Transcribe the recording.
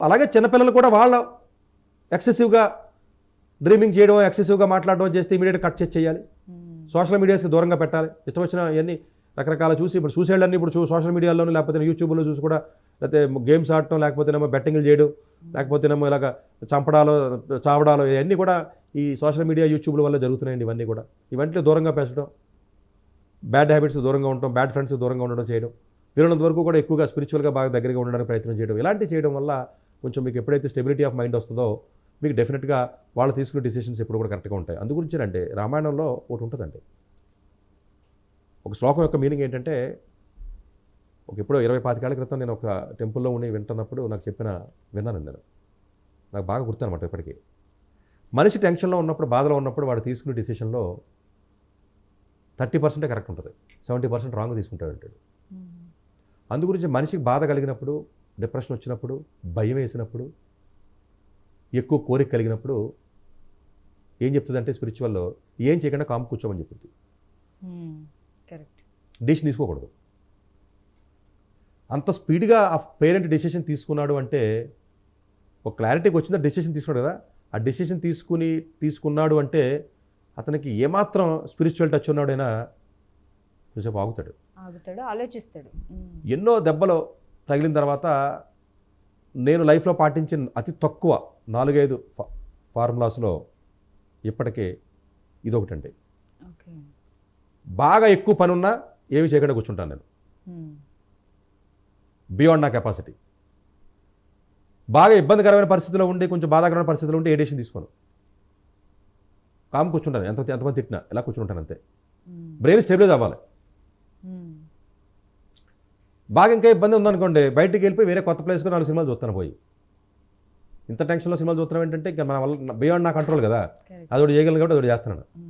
అలాగే చిన్నపిల్లలు కూడా వాళ్ళ ఎక్సెసివ్గా డ్రీమింగ్ చేయడం, ఎక్సెసివ్గా మాట్లాడడం చేస్తే ఇమీడియట్ కట్ చేయాలి. సోషల్ మీడియాస్కి దూరంగా పెట్టాలి. ఇష్టం వచ్చిన ఇవన్నీ రకరకాల చూసి ఇప్పుడు సూసైడ్లన్నీ ఇప్పుడు సోషల్ మీడియాలోనూ లేకపోతే యూట్యూబ్లో చూసి కూడా లేకపోతే గేమ్స్ ఆడటం, లేకపోతేనేమో బెట్టింగ్లు చేయడం, లేకపోతేనేమో ఇలాగ చంపడాలు, చావడాలు, ఇవన్నీ కూడా ఈ సోషల్ మీడియా యూట్యూబ్ల వల్ల జరుగుతున్నాయండి. ఇవన్నీ కూడా ఇవన్నీ దూరంగా పెంచడం, బ్యాడ్ హ్యాబిట్స్ దూరంగా ఉండటం, బ్యాడ్ ఫ్రెండ్స్ దూరంగా ఉండడం చేయడం, వీళ్ళంత వరకు కూడా ఎక్కువగా స్పిరిచువల్గా బాగా దగ్గరగా ఉండడానికి ప్రయత్నం చేయడం, ఇలాంటివి చేయడం వల్ల కొంచెం మీకు ఎప్పుడైతే స్టెబిలిటీ ఆఫ్ మైండ్ వస్తుందో మీకు డెఫినెట్గా వాళ్ళు తీసుకునే డిసిషన్స్ ఎప్పుడు కూడా కరెక్ట్గా ఉంటాయి. అందుగురించేనంటే రామాయణంలో ఒకటి ఉంటుందండి, ఒక శ్లోకం యొక్క మీనింగ్ ఏంటంటే, ఎప్పుడో 20-25 ఏళ్ల క్రితం నేను ఒక టెంపుల్లో ఉండి వింటున్నప్పుడు నాకు విన్నానండి నేను. నాకు బాగా గుర్తనమాట ఇప్పటికీ. మనిషి టెన్షన్లో ఉన్నప్పుడు, బాధలో ఉన్నప్పుడు వాడు తీసుకునే డిసిషన్లో 30% కరెక్ట్ ఉంటుంది, 70% రాంగ్ తీసుకుంటాడు అంటాడు. అందుగురించి మనిషికి బాధ కలిగినప్పుడు, డిప్రెషన్ వచ్చినప్పుడు, భయం వేసినప్పుడు, ఎక్కువ కోరిక కలిగినప్పుడు ఏం చెప్తుందంటే స్పిరిచువల్లో ఏం చేయకుండా కామ్ కూర్చోమని చెప్తుంది. డిసిషన్ తీసుకోకూడదు. అంత స్పీడ్గా ఆ పేరెంట్ డెసిషన్ తీసుకున్నాడు అంటే ఒక క్లారిటీకి వచ్చిందా, డెసిషన్ తీసుకున్నాడు కదా, ఆ డెసిషన్ తీసుకున్నాడు అంటే అతనికి ఏమాత్రం స్పిరిచువల్ టచ్ ఉన్నాడైనా కొంచెం ఆగుతాడు, ఆలోచిస్తాడు. ఎన్నో దెబ్బలు తగిలిన తర్వాత నేను లైఫ్లో పాటించిన అతి తక్కువ 4-5 ఫార్ములాస్లో ఇప్పటికే ఇదొకటండి. బాగా ఎక్కువ పని ఉన్నా ఏమి చేయకుండా కూర్చుంటాను నేను, బియాండ్ నా కెపాసిటీ. బాగా ఇబ్బందికరమైన పరిస్థితిలో ఉండి, కొంచెం బాధాకరమైన పరిస్థితిలో ఉంటే ఏ డెసిషన్ తీసుకోను, కామ్ కూర్చుంటాను. ఎంతమంది తిట్టినా ఎలా కూర్చుంటాను అంతే. బ్రెయిన్ స్టెబిలైజ్ అవ్వాలి. బాగా ఇంకా ఇబ్బంది ఉందనుకోండి, బయటికి వెళ్ళిపోయి వేరే కొత్త ప్లేస్లో 4 సినిమాలు చూస్తాను పోయి. ఇంత టెన్షన్లో సినిమాలు చూస్తున్నాం ఏంటంటే ఇంకా మన వల్ల బియాండ్ నా కంట్రోల్ కదా, అదొకటి చేయగలను కాబట్టి అదొకటి చేస్తున్నాను.